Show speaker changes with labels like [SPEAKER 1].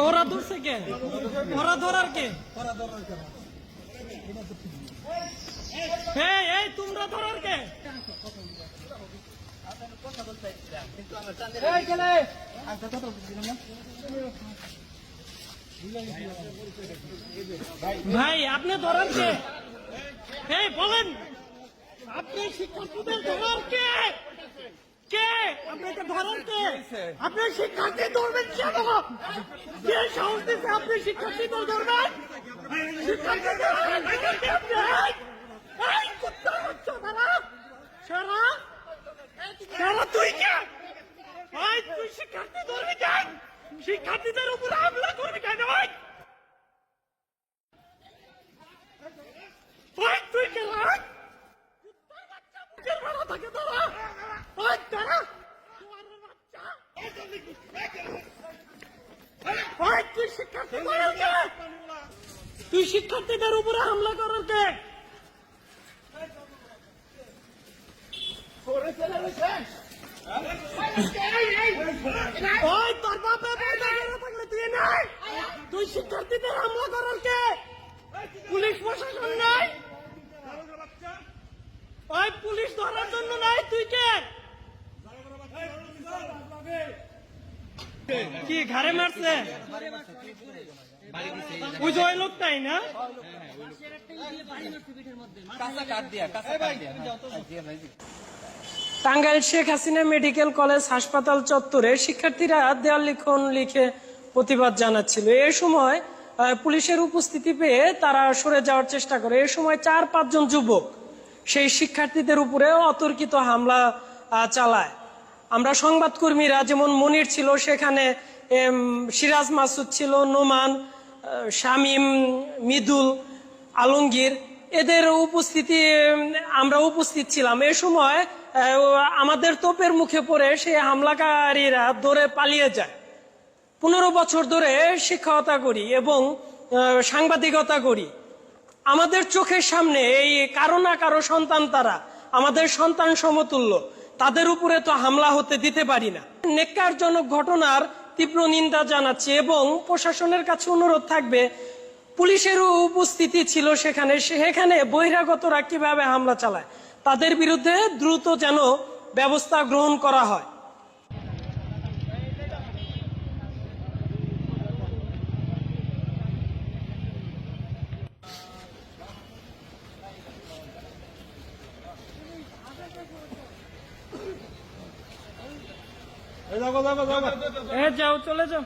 [SPEAKER 1] ওরা ধরছে কে? ওরা ধরার কে? এই তোমরা ধরার কে? ভাই আপনি ধরার কে? বলেন, আপনি শিক্ষার্থীদের ধরার কে? কে আপনাকে ধরার কে? আপনি শিক্ষার্থী ধরবেন কেন? কে সাহস দিচ্ছে আপনি শিক্ষার্থীদের ধরবেন? তুই কে? তুই শিক্ষার্থী ধরবি কেন? শিক্ষার্থীদের উপর হামলা করবি কেন? তুই কে? থাকে তারা তুই শিক্ষার্থীদের উপরে হামলা করার কে? তোর বাপে থাকলে তুই নাই? তুই শিক্ষার্থীদের হামলা করার কে? পুলিশ প্রশাসন নাই? পুলিশ ধরার জন্য নাই? তুই কে? কি ঘাড়ে মারছে? ওই যে ওই লোকটাই না? টাঙ্গাইল শেখ হাসিনা মেডিকেল কলেজ হাসপাতাল চত্বরে শিক্ষার্থীরা দেয়াল লিখন লিখে প্রতিবাদ জানাচ্ছিল। এ সময় পুলিশের উপস্থিতি পেয়ে তারা সরে যাওয়ার চেষ্টা করে। এ সময় 4-5 জন যুবক সেই শিক্ষার্থীদের উপরে অতর্কিত হামলা চালায়। আমরা সংবাদকর্মীরা, যেমন মনির ছিল সেখানে, সিরাজ মাসুদ ছিল, নোমান, শামীম, মৃদুল, আলমগীর, এদের উপস্থিতি আমরা উপস্থিত ছিলাম। এ সময় আমাদের তোপের মুখে পড়ে সেই হামলাকারীরা দৌড়ে পালিয়ে যায়। 15 বছর ধরে শিক্ষকতা করি এবং সাংবাদিকতা করি। আমাদের চোখের সামনে এই কারো না কারো সন্তান, তারা আমাদের সন্তান সমতুল্য, তাদের উপরে তো হামলা হতে দিতে পারি না। নেক্কারজনক ঘটনার তীব্র নিন্দা জানাচ্ছি এবং প্রশাসনের কাছে অনুরোধ থাকবে, পুলিশেরও উপস্থিতি ছিল সেখানে বহিরাগতরা কিভাবে হামলা চালায় তাদের বিরুদ্ধে দ্রুত যেন ব্যবস্থা গ্রহণ করা হয়। যাও, চলে যাও।